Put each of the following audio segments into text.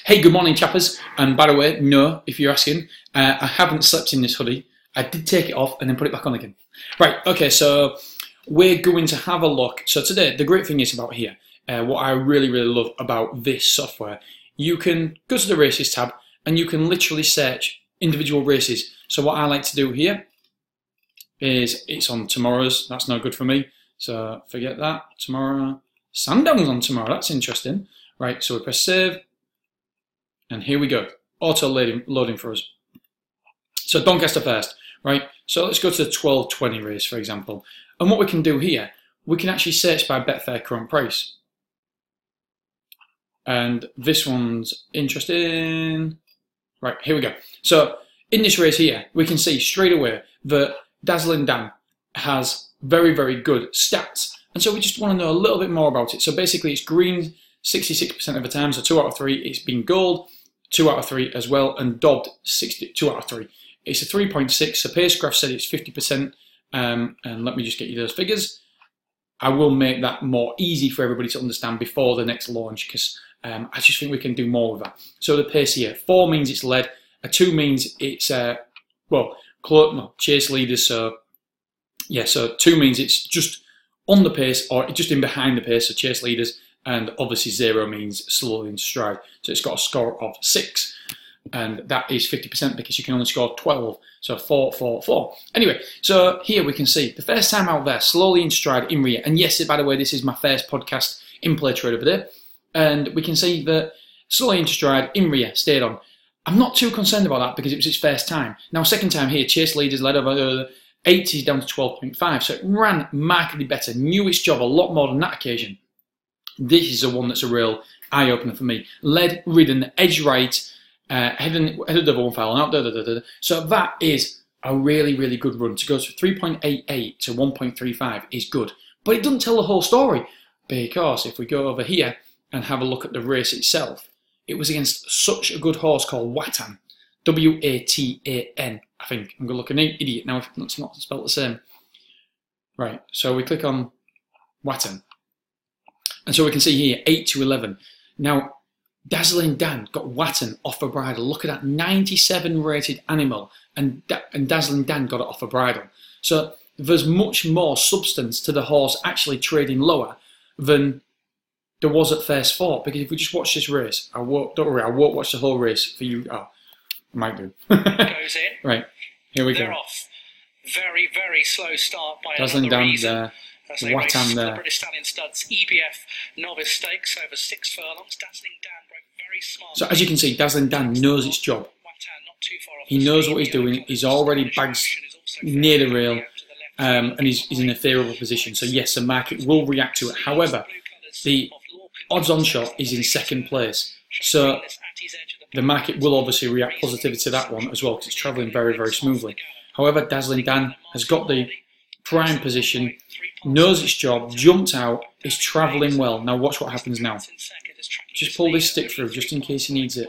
Hey, good morning, chappers. And by the way, no, if you're asking, I haven't slept in this hoodie. I did take it off and then put it back on again. Right, okay, so we're going to have a look. So today, the great thing is about here, what I really love about this software, you can go to the races tab and you can literally search individual races. So what I like to do here is it's on tomorrow's. That's no good for me. So forget that. Tomorrow. Sandown's on tomorrow. That's interesting. Right, so we press save. And here we go, auto loading for us. So Doncaster first, right? So let's go to the 12:20 race, for example. And what we can do here, we can actually search by Betfair current price. And this one's interesting. Right, here we go. So in this race here, we can see straight away that Dazzling Dan has very good stats. And so we just want to know a little bit more about it. So basically it's green 66% of the time, so 2 out of 3. It's been gold 2 out of 3 as well, and dobbed 2 out of 3. It's a 3.6, so Pacecraft said it's 50%, and let me just get you those figures. I will make that more easy for everybody to understand before the next launch, because I just think we can do more with that. So the pace here, 4 means it's led, a 2 means it's, chase leaders, so yeah, so 2 means it's just on the pace, or just in behind the pace, so chase leaders, and obviously 0 means slowly in stride. So it's got a score of 6, and that is 50% because you can only score 12, so 4, 4, 4. Anyway, so here we can see the first time out there, slowly in stride in rear. And yes, by the way, this is my first podcast in Play Trade over there, and we can see that slowly in stride in rear stayed on. I'm not too concerned about that because it was its first time. Now, second time here, chase leaders led over 80s down to 12.5, so it ran markedly better, knew its job a lot more than that occasion. This is the one that's a real eye-opener for me. Led, ridden, edge right, headed over one foul and out. So that is a really good run. To go to 3.88 to 1.35 is good. But it doesn't tell the whole story, because if we go over here and have a look at the race itself, it was against such a good horse called Watan. W-A-T-A-N, I think. I'm going to look an idiot now if it's not spelled the same. Right, so we click on Watan. And so we can see here, 8 to 11. Now, Dazzling Dan got Watan off a bridle. Look at that, 97 rated animal, and Dazzling Dan got it off a bridle. So there's much more substance to the horse actually trading lower than there was at first thought. Because if we just watch this race, don't worry, I won't watch the whole race for you. Oh, I might do. Goes in. Right, here we They're go. off. Very slow start by Dazzling another Dan reason. there. As they Watan race there. the British Stallion Studs EBF Novice Stakes over 6 furlongs. Dazzling Dan broke very smart. So as you can see, Dazzling Dan knows its job. Watan not too far off He the knows speed. what he's doing. He's already bagged near the rail, and he's in a favourable position. So yes, the market will react to it. However, the odds-on shot is in second place. So the market will obviously react positively to that one as well, because it's travelling very smoothly. However, Dazzling Dan has got the prime position, knows its job, jumped out, is travelling well. Now watch what happens now. Just pull this stick through, just in case he needs it.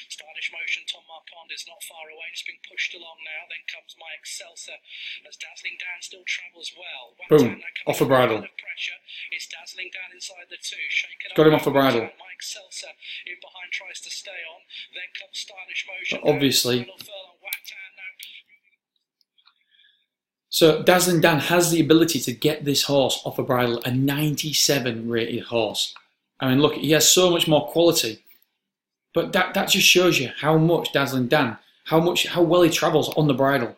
Stylish motion, Tom Marquand is not far away, just being pushed along now. Then comes my Excelsior as Dazzling Dan still travels well. Boom, off a bridle. It's Dazzling Dan inside the 2. Shaken Got him off a bridle. My Excelsior in behind tries to stay on. Then comes Stylish motion. But obviously, so Dazzling Dan has the ability to get this horse off a bridle, a 97 rated horse. I mean, look, he has so much more quality. But that just shows you how much Dazzling Dan, how well he travels on the bridle.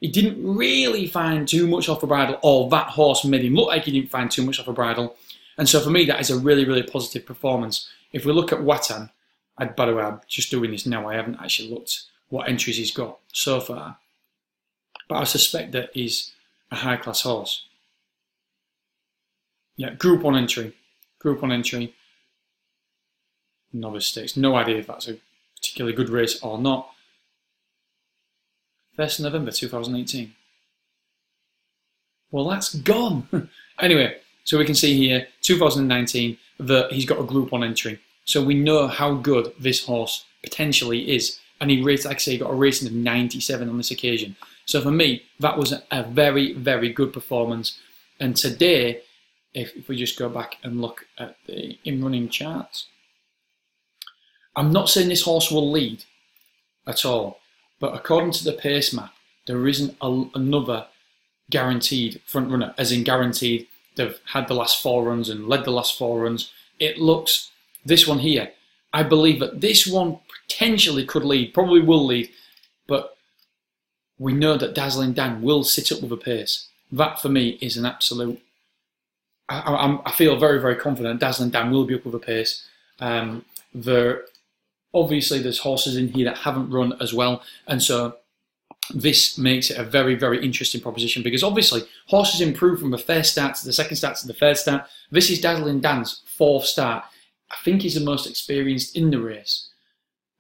He didn't really find too much off a bridle, or that horse made him look like he didn't find too much off a bridle. And so for me, that is a really positive performance. If we look at Watan, by the way, I'm just doing this now, I haven't actually looked what entries he's got so far. But I suspect that he's a high-class horse. Yeah, Group 1 entry. Group 1 entry. Novice Stakes. No idea if that's a particularly good race or not. 1st of November 2018. Well, that's gone. Anyway, so we can see here, 2019, that he's got a Group 1 entry. So we know how good this horse potentially is. And he rated, like I say, he got a rating of 97 on this occasion. So for me, that was a very good performance. And today, if we just go back and look at the in-running charts, I'm not saying this horse will lead at all, but according to the pace map, there isn't another guaranteed front runner, as in guaranteed they've had the last 4 runs and led the last 4 runs. It looks, this one here, I believe that this one potentially could lead, probably will lead, but we know that Dazzling Dan will sit up with a pace. That for me is an absolute, I feel very, very confident Dazzling Dan will be up with a pace. Obviously there's horses in here that haven't run as well, and so this makes it a very, very interesting proposition, because obviously horses improve from the first start to the second start to the third start. This is Dazzling Dan's 4th start. I think he's the most experienced in the race.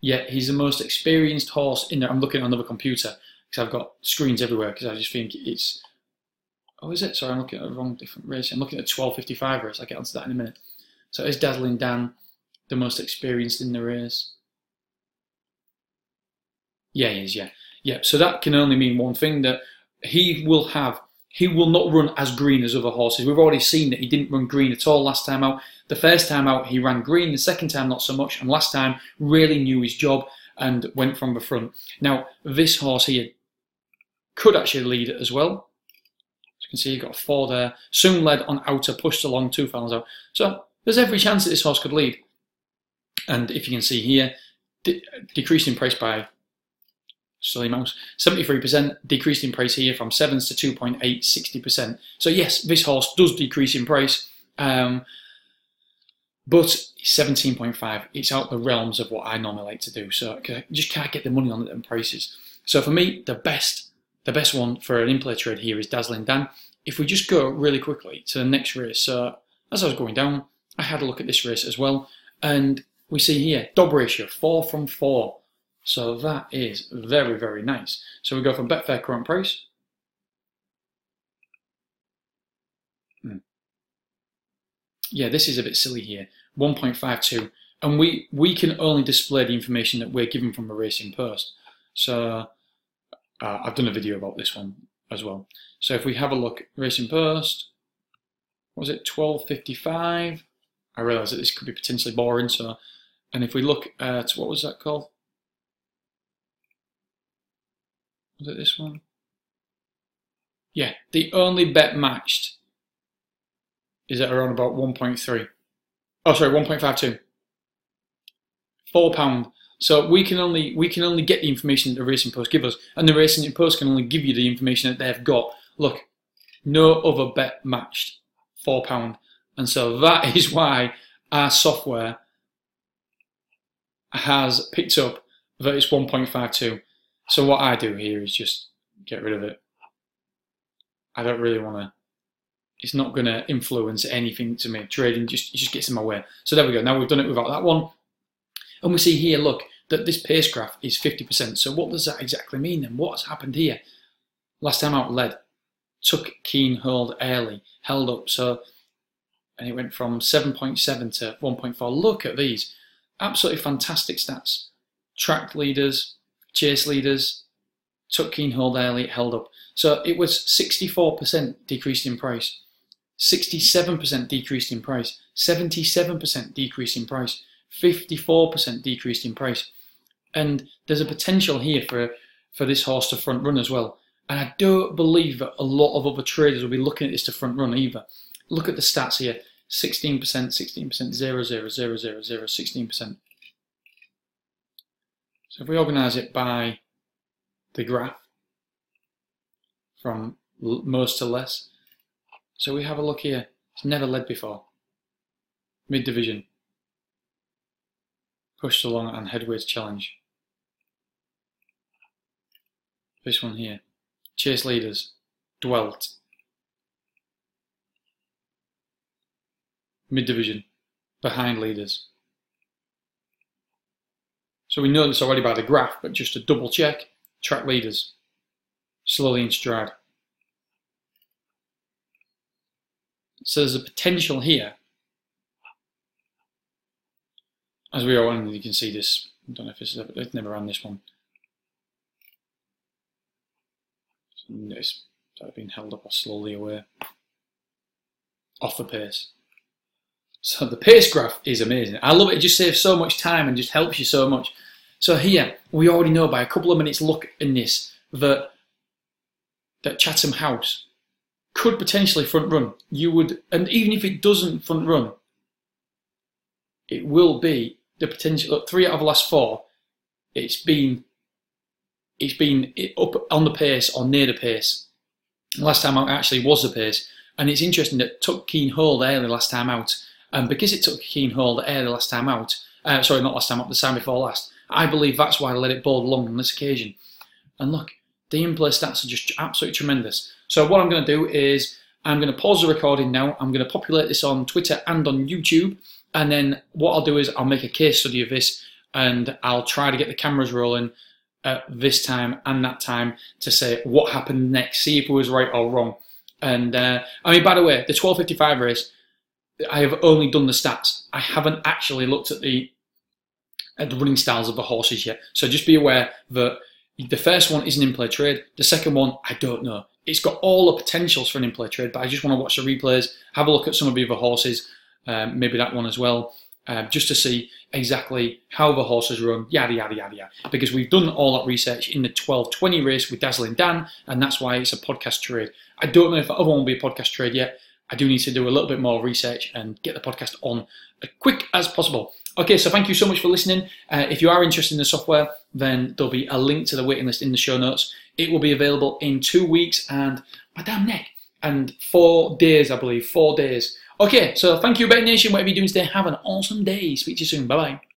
Yeah, he's the most experienced horse in there. I'm looking at another computer because I've got screens everywhere, because I just think it's... Oh, is it? Sorry, I'm looking at a wrong different race. I'm looking at a 12:55 race. I'll get onto that in a minute. So is Dazzling Dan the most experienced in the race? Yeah, he is, yeah. Yeah, so that can only mean one thing, that he will not run as green as other horses. We've already seen that he didn't run green at all last time out. The first time out he ran green, the second time not so much, and last time really knew his job and went from the front. Now, this horse here could actually lead as well. As you can see, he got a 4 there. Soon led on outer, pushed along 2 furlongs out. So there's every chance that this horse could lead. And if you can see here, decreased in price by silly mouse, 73%, decreased in price here from 7s to 2.8, 60%. So yes, this horse does decrease in price, but 17.5, it's out the realms of what I normally like to do. So I just can't get the money on them prices. So for me, the best one for an in-play trade here is Dazzling Dan. If we just go really quickly to the next race, so as I was going down, I had a look at this race as well, and we see here, Dob ratio, 4 from 4. So that is very, very nice. So we go from Betfair current price. Yeah, this is a bit silly here. 1.52. And we can only display the information that we're given from the Racing Post. So I've done a video about this one as well. So if we have a look, Racing Post, what was it, 12.55? I realise that this could be potentially boring. So, and if we look at, what was that called? Was it this one? Yeah, the only bet matched is at around about 1.3. Oh, sorry, 1.52. £4. So we can only get the information that the Racing Post give us, and the Racing Post can only give you the information that they've got. Look, no other bet matched. £4. And so that is why our software has picked up that it's 1.52. So what I do here is just get rid of it. I don't really want to. It's not going to influence anything to me. Trading just gets in my way. So there we go. Now we've done it without that one. And we see here, look, that this pace graph is 50%. So what does that exactly mean then? What has happened here? Last time out led, took keen hold early, held up. So, and it went from 7.7 to 1.4. Look at these. Absolutely fantastic stats. Track leaders, chase leaders, took keen hold early, held up. So it was 64% decreased in price, 67% decreased in price, 77% decreased in price, 54% decreased in price. And there's a potential here for this horse to front run as well. And I don't believe that a lot of other traders will be looking at this to front run either. Look at the stats here. 16%, 16%, 0, 0, 0, 0, 0, 16%. So if we organise it by the graph, from most to less, so we have a look here. It's never led before. Mid-division. Pushed along and headways challenge. This one here. Chase leaders. Dwelt. Mid-division. Behind leaders. So we know this already by the graph, but just to double check, track leaders. Slowly in stride. So there's a potential here. As we are on, you can see this. I don't know if I've never ran this one. It's been held up or slowly away. Off the pace. So the pace graph is amazing. I love it. It just saves so much time and just helps you so much. So here, we already know by a couple of minutes look in this that Chatham House could potentially front run. You would, and even if it doesn't front run, it will be the potential. Look, 3 out of the last 4, it's been up on the pace or near the pace. Last time out actually was the pace, and it's interesting that it took keen hold early last time out, and because it took keen hold early last time out, sorry, not last time out, the time before last, I believe that's why I let it bowl along on this occasion. And look, the in-play stats are just absolutely tremendous. So what I'm going to do is I'm going to pause the recording now. I'm going to populate this on Twitter and on YouTube, and then what I'll do is I'll make a case study of this, and I'll try to get the cameras rolling at this time and that time to say what happened next, see if it was right or wrong. And I mean, by the way, the 12:55 race, I have only done the stats. I haven't actually looked at the running styles of the horses yet. So just be aware that the first one is an in-play trade. The second one, I don't know. It's got all the potentials for an in-play trade, but I just want to watch the replays, have a look at some of the other horses, maybe that one as well, just to see exactly how the horses run, yada, yada, yada, yada. Because we've done all that research in the 12:20 race with Dazzling Dan, and that's why it's a podcast trade. I don't know if the other one will be a podcast trade yet. I do need to do a little bit more research and get the podcast on as quick as possible. Okay, so thank you so much for listening. If you are interested in the software, then there'll be a link to the waiting list in the show notes. It will be available in 2 weeks and, my damn neck, and 4 days, I believe, 4 days. Okay, so thank you, Bet Nation. Whatever you're doing today, have an awesome day. Speak to you soon. Bye-bye.